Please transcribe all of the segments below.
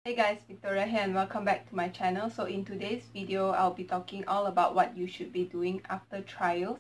Hey guys, Victoria here and welcome back to my channel. So in today's video, I'll be talking all about what you should be doing after trials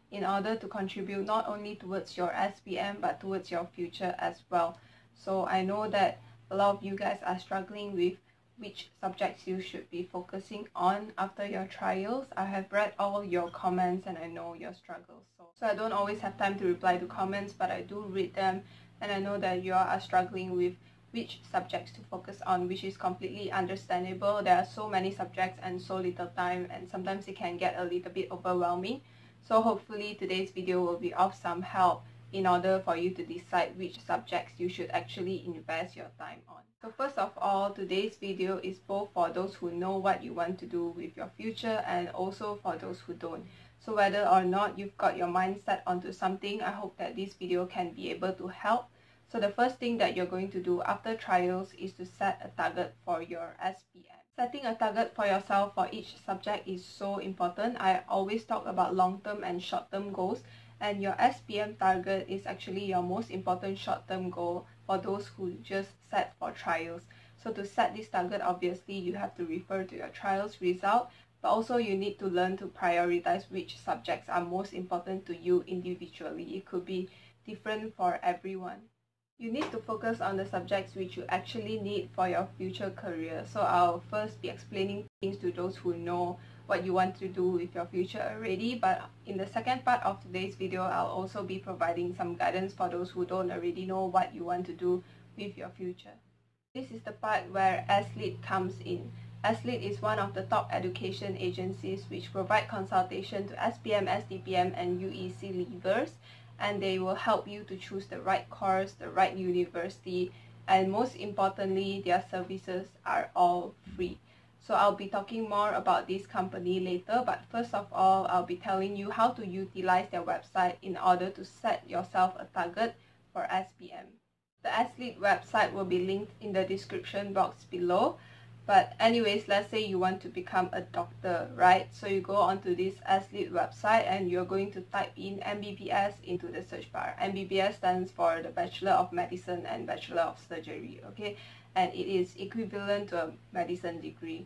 in order to contribute not only towards your SPM but towards your future as well. So I know that a lot of you guys are struggling with which subjects you should be focusing on after your trials. I have read all your comments and I know your struggles. So I don't always have time to reply to comments, but I do read them, and I know that you are struggling with which subjects to focus on, which is completely understandable. There are so many subjects and so little time, and sometimes it can get a little bit overwhelming. So hopefully today's video will be of some help in order for you to decide which subjects you should actually invest your time on. So first of all, today's video is both for those who know what you want to do with your future and also for those who don't. So whether or not you've got your mind set onto something, I hope that this video can be able to help. So the first thing that you're going to do after trials is to set a target for your SPM. Setting a target for yourself for each subject is so important. I always talk about long-term and short-term goals, and your SPM target is actually your most important short-term goal for those who just set for trials. So to set this target, obviously you have to refer to your trials result, but also you need to learn to prioritize which subjects are most important to you individually. It could be different for everyone. You need to focus on the subjects which you actually need for your future career. So I'll first be explaining things to those who know what you want to do with your future already, but in the second part of today's video, I'll also be providing some guidance for those who don't already know what you want to do with your future. This is the part where SLEAD comes in. SLEAD is one of the top education agencies which provide consultation to SPM, SDPM and UEC leavers, and they will help you to choose the right course, the right university, and most importantly, their services are all free. So I'll be talking more about this company later, but first of all, I'll be telling you how to utilize their website in order to set yourself a target for SPM. The SLEAD website will be linked in the description box below. But anyways, let's say you want to become a doctor, right? So you go onto this SLEAD website and you're going to type in MBBS into the search bar. MBBS stands for the Bachelor of Medicine and Bachelor of Surgery, okay? And it is equivalent to a medicine degree.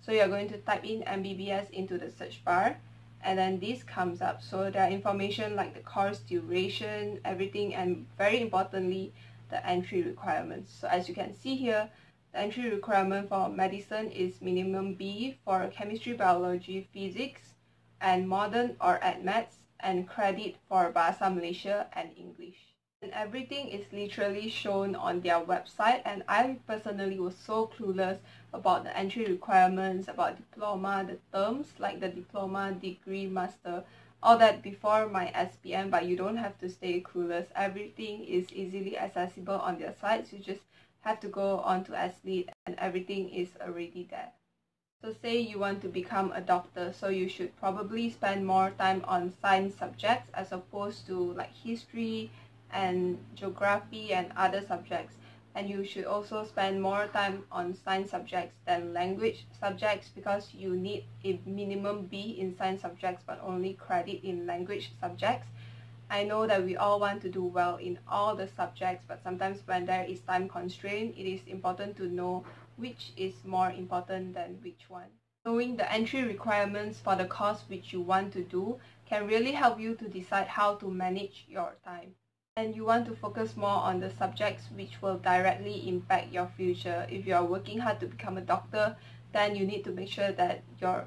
So you're going to type in MBBS into the search bar, and then this comes up. So there are information like the course duration, everything, and very importantly, the entry requirements. So as you can see here, the entry requirement for medicine is minimum B for chemistry, biology, physics, and modern or admits, and credit for Bahasa Malaysia and English. And everything is literally shown on their website, and I personally was so clueless about the entry requirements, about diploma, the terms like the diploma, degree, master, all that before my SPM, but you don't have to stay clueless. Everything is easily accessible on their site. So you just have to go onto SLEAD and everything is already there. So say you want to become a doctor, so you should probably spend more time on science subjects as opposed to like history and geography and other subjects. And you should also spend more time on science subjects than language subjects, because you need a minimum B in science subjects but only credit in language subjects. I know that we all want to do well in all the subjects, but sometimes when there is time constraint, it is important to know which is more important than which one. Knowing the entry requirements for the course which you want to do can really help you to decide how to manage your time. And you want to focus more on the subjects which will directly impact your future. If you are working hard to become a doctor, then you need to make sure that your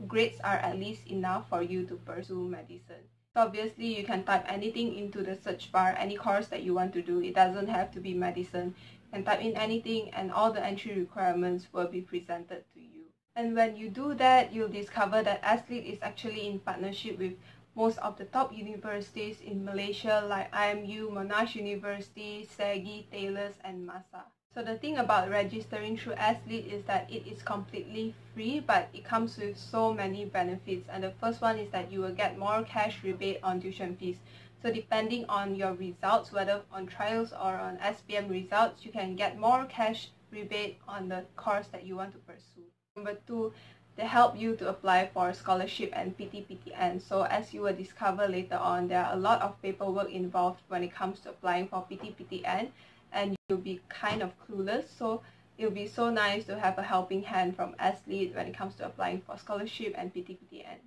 grades are at least enough for you to pursue medicine. So obviously you can type anything into the search bar, any course that you want to do. It doesn't have to be medicine. You can type in anything and all the entry requirements will be presented to you. And when you do that, you'll discover that SLEAD is actually in partnership with most of the top universities in Malaysia like IMU, Monash University, SEGI, Taylor's and MASA. So the thing about registering through SLEAD is that it is completely free, but it comes with so many benefits. And the first one is that you will get more cash rebate on tuition fees. So depending on your results, whether on trials or on SPM results, you can get more cash rebate on the course that you want to pursue. Number two, they help you to apply for scholarship and PT/PTN. So as you will discover later on, there are a lot of paperwork involved when it comes to applying for PT/PTN, and you'll be kind of clueless. So It'll be so nice to have a helping hand from athlete when it comes to applying for scholarship and PTPTN.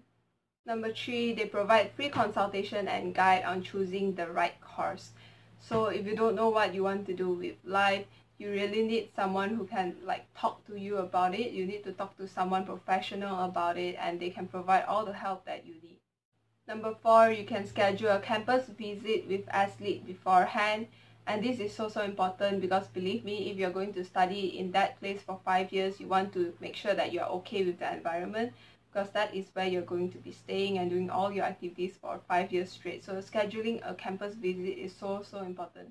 Number 3, they provide free consultation and guide on choosing the right course. So if you don't know what you want to do with life, you really need someone who can talk to you about it. You need to talk to someone professional about it, and they can provide all the help that you need. Number 4, you can schedule a campus visit with athlete beforehand. And this is so important because believe me, if you're going to study in that place for 5 years, you want to make sure that you're okay with the environment, because that is where you're going to be staying and doing all your activities for 5 years straight. So scheduling a campus visit is so important.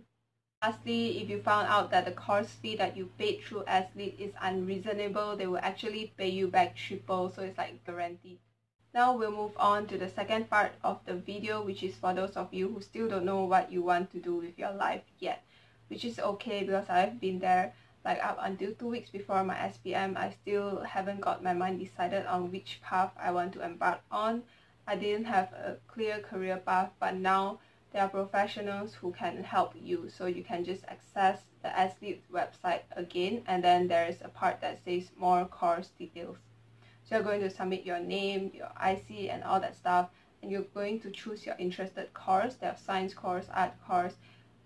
Lastly, if you found out that the course fee that you paid through athlete is unreasonable, they will actually pay you back triple, so it's guaranteed. Now we'll move on to the second part of the video, which is for those of you who still don't know what you want to do with your life yet, which is okay because I've been there. Up until 2 weeks before my SPM, I still haven't got my mind decided on which path I want to embark on. I didn't have a clear career path, but now there are professionals who can help you. So you can just access the athlete website again, and then there is a part that says more course details. So you're going to submit your name, your IC and all that stuff, and you're going to choose your interested course. They have science course, art course.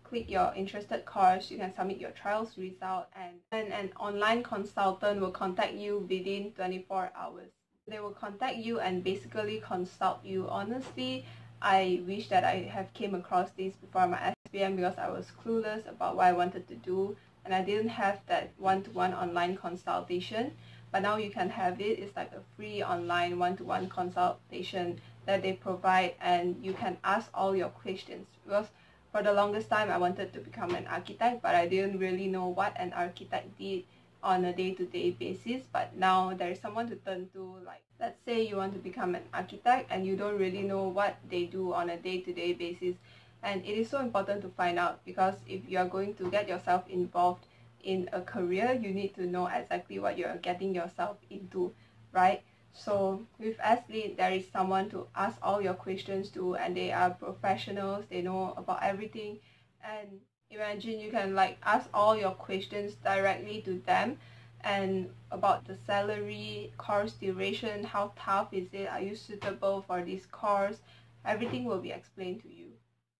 Click your interested course, you can submit your trials result, and an online consultant will contact you within 24 hours. They will contact you and basically consult you. Honestly, I wish that I have came across this before my SPM because I was clueless about what I wanted to do and I didn't have that one-to-one online consultation. But now you can have it. It's like a free online one-to-one consultation that they provide, and you can ask all your questions. Because for the longest time I wanted to become an architect, but I didn't really know what an architect did on a day-to-day basis. But now there is someone to turn to. Let's say you want to become an architect and you don't really know what they do on a day-to-day basis, and it is so important to find out, because if you are going to get yourself involved in a career, you need to know exactly what you're getting yourself into, right? So with athlete, there is someone to ask all your questions to, and they are professionals, they know about everything. And imagine you can ask all your questions directly to them, and about the salary, course duration, how tough is it, are you suitable for this course, everything will be explained to you.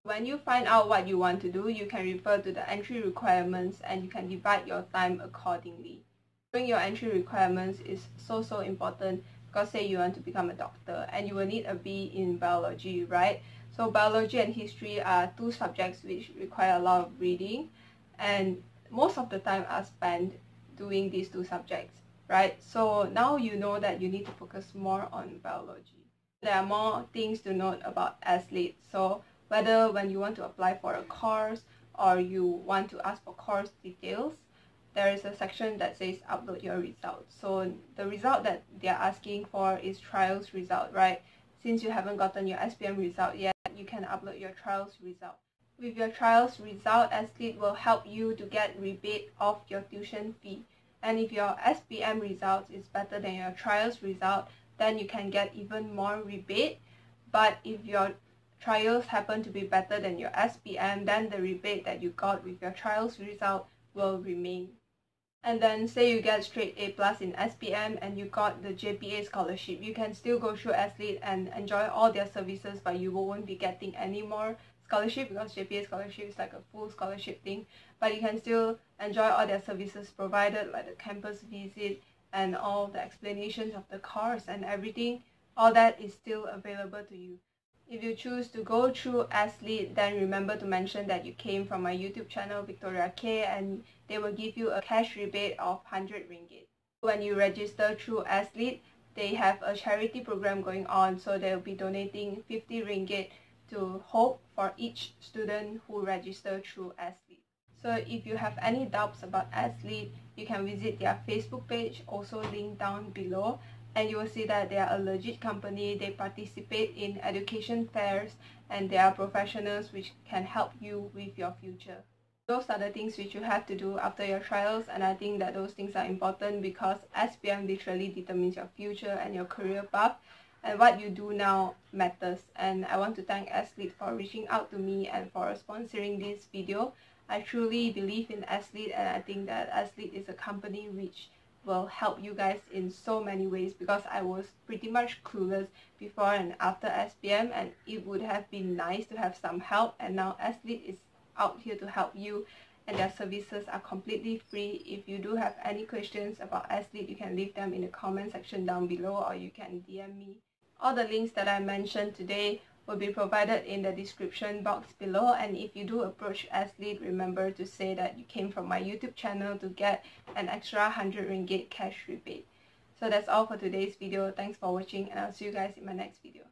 When you find out what you want to do, you can refer to the entry requirements and you can divide your time accordingly. Doing your entry requirements is so important, because say you want to become a doctor and you will need a B in biology, right? So biology and history are two subjects which require a lot of reading, and most of the time are spent doing these two subjects, right? So now you know that you need to focus more on biology. There are more things to note about athlete. So whether when you want to apply for a course or you want to ask for course details, there is a section that says upload your results. So the result that they're asking for is trials result, right? Since you haven't gotten your SPM result yet, you can upload your trials result. With your trials result, athlete will help you to get rebate off your tuition fee. And if your SPM results is better than your trials result, then you can get even more rebate. But if your trials happen to be better than your SPM, then the rebate that you got with your trials result will remain. And then say you get straight A+ in SPM and you got the JPA scholarship, you can still go through athlete and enjoy all their services, but you won't be getting any more scholarship because JPA scholarship is like a full scholarship thing. But you can still enjoy all their services provided, like the campus visit and all the explanations of the course and everything. All that is still available to you. If you choose to go through athlete, then remember to mention that you came from my YouTube channel Victoria K, and they will give you a cash rebate of 100 ringgit. When you register through athlete, they have a charity program going on, so they'll be donating 50 ringgit to Hope for each student who register through athlete. So if you have any doubts about athlete, you can visit their Facebook page, also linked down below, and you will see that they are a legit company. They participate in education fairs and they are professionals which can help you with your future. Those are the things which you have to do after your trials, and I think that those things are important because SPM literally determines your future and your career path, and what you do now matters. And I want to thank athlete for reaching out to me and for sponsoring this video. I truly believe in Athlete, and I think that Athlete is a company which will help you guys in so many ways, because I was pretty much clueless before and after SPM, and it would have been nice to have some help, and now Athlete is out here to help you, and their services are completely free. If you do have any questions about Athlete, you can leave them in the comment section down below, or you can DM me. All the links that I mentioned today will be provided in the description box below, and if you do approach Athlete, remember to say that you came from my YouTube channel to get an extra 100 ringgit cash rebate. So that's all for today's video. Thanks for watching, and I'll see you guys in my next video.